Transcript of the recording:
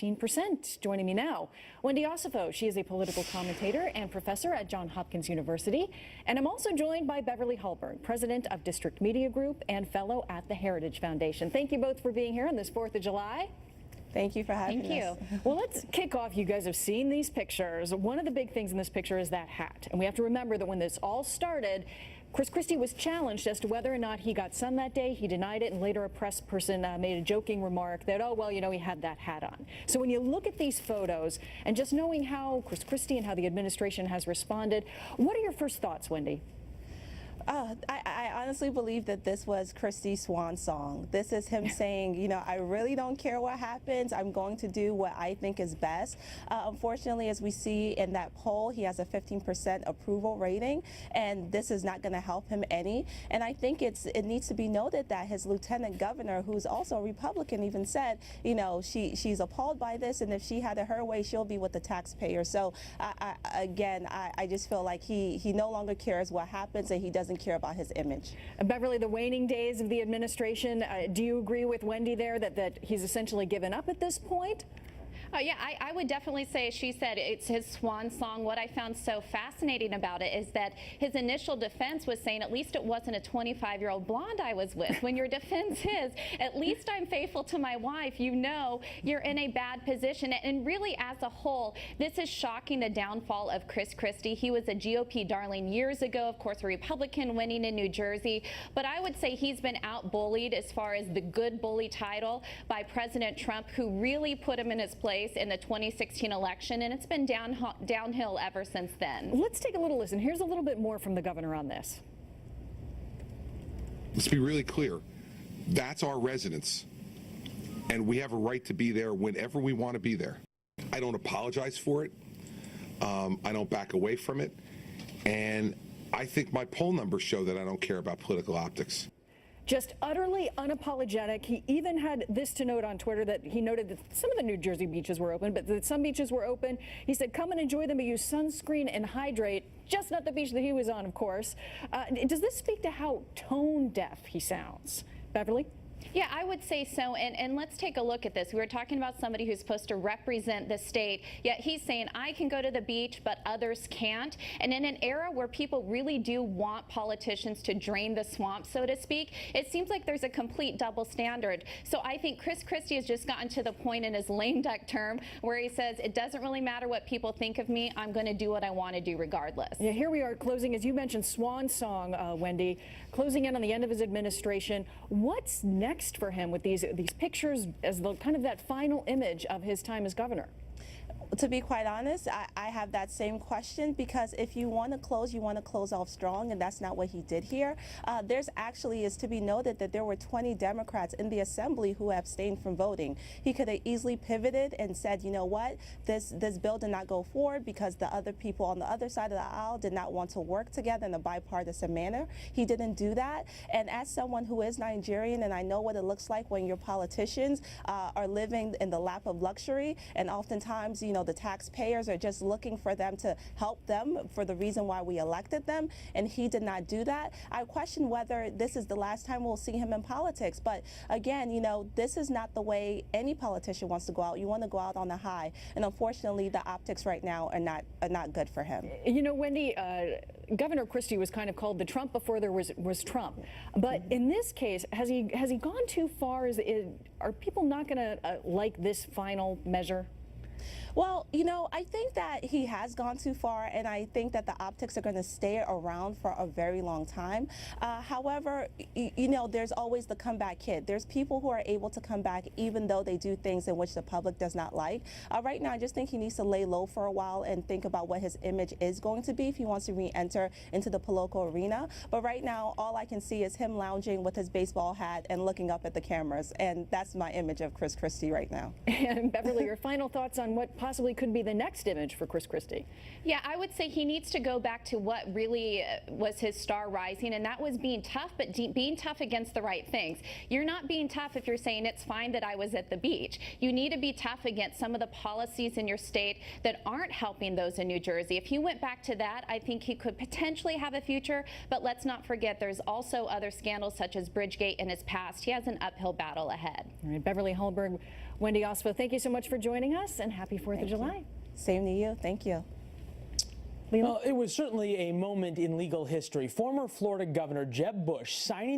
15%. Joining me now, Wendy Osifo. She is a political commentator and professor at Johns Hopkins University. And I'm also joined by Beverly Hallberg, president of District Media Group and fellow at the Heritage Foundation. Thank you both for being here on this 4th of July. Thank you for having us. Thank you. Well, let's kick off. You guys have seen these pictures. One of the big things in this picture is that hat. And we have to remember that when this all started, Christie was challenged as to whether or not he got sun that day. He denied it, and later a press person made a joking remark that, oh, well, you know, he had that hat on. So when you look at these photos and just knowing how Christie and how the administration has responded, what are your first thoughts, Wendy? I honestly believe that this was Christie's swan song. This is him saying, you know, I really don't care what happens. I'm going to do what I think is best. Unfortunately, as we see in that poll, he has a 15% approval rating, and this is not going to help him any. And I think it needs to be noted that his lieutenant governor, who's also a Republican, even said, you know, she's appalled by this, and if she had it her way, she'll be with the taxpayer. So I just feel like he no longer cares what happens, and he doesn't care about his image. Beverly, the waning days of the administration, do you agree with Wendy there that he's essentially given up at this point? Yeah, I would definitely say, as she said, it's his swan song. What I found so fascinating about it is that his initial defense was saying, at least it wasn't a 25-year-old blonde I was with. When your defense is, at least I'm faithful to my wife, you know you're in a bad position. And really, as a whole, this is shocking, the downfall of Christie. He was a GOP darling years ago, of course, a Republican winning in New Jersey. But I would say he's been out-bullied as far as the good bully title by President Trump, who really put him in his place in the 2016 election, and it's been downhill ever since then. Let's take a little listen. Here's a little bit more from the governor on this. Let's be really clear. That's our residence, and we have a right to be there whenever we want to be there. I don't apologize for it. I don't back away from it, and I think my poll numbers show that I don't care about political optics. Just utterly unapologetic. He even had this to note on Twitter, that he noted that some of the New Jersey beaches were open, but that some beaches were open. He said, come and enjoy them, but use sunscreen and hydrate. Just not the beach that he was on, of course. Does this speak to how tone deaf he sounds? Beverly? Yeah, I would say so, and let's take a look at this. We were talking about somebody who's supposed to represent the state, yet he's saying, I can go to the beach, but others can't. And in an era where people really do want politicians to drain the swamp, so to speak, it seems like there's a complete double standard. So I think Christie has just gotten to the point in his lame duck term where he says, it doesn't really matter what people think of me, I'm going to do what I want to do regardless. Yeah, here we are closing, as you mentioned, swan song, Wendy, closing in on the end of his administration. What's next for him with these pictures as the kind of that final image of his time as governor? To be quite honest, I have that same question, because if you want to close, you want to close off strong, and that's not what he did here. There's actually is to be noted that there were 20 Democrats in the assembly who abstained from voting. He could have easily pivoted and said, you know what, this bill did not go forward because the other people on the other side of the aisle did not want to work together in a bipartisan manner. He didn't do that. And as someone who is Nigerian, and I know what it looks like when your politicians are living in the lap of luxury, and oftentimes, you know, the taxpayers are just looking for them to help them for the reason why we elected them, and he did not do that. I question whether this is the last time we'll see him in politics. But again, you know, this is not the way any politician wants to go out. You want to go out on a high, and unfortunately, the optics right now are not good for him. You know, Wendy, Governor Christie was kind of called the Trump before there was Trump. But in this case, has he gone too far? Are people not going to like this final measure? Well, you know, I think that he has gone too far, and I think that the optics are going to stay around for a very long time. However, you know, there's always the comeback kid. There's people who are able to come back even though they do things in which the public does not like. Right now, I just think he needs to lay low for a while and think about what his image is going to be if he wants to re-enter into the political arena. But right now, all I can see is him lounging with his baseball hat and looking up at the cameras, and that's my image of Christie right now. And Beverly, your final thoughts on what possibly could be the next image for Christie? Yeah, I would say he needs to go back to what really was his star rising, and that was being tough, but being tough against the right things. You're not being tough if you're saying it's fine that I was at the beach. You need to be tough against some of the policies in your state that aren't helping those in New Jersey. If he went back to that, I think he could potentially have a future, but let's not forget there's also other scandals such as BeachGate in his past. He has an uphill battle ahead. All right, Beverly Hallberg, Wendy Osvo, thank you so much for joining us, and happy 4th of July. Same to you. Thank you. Well, it was certainly a moment in legal history. Former Florida Governor Jeb Bush signing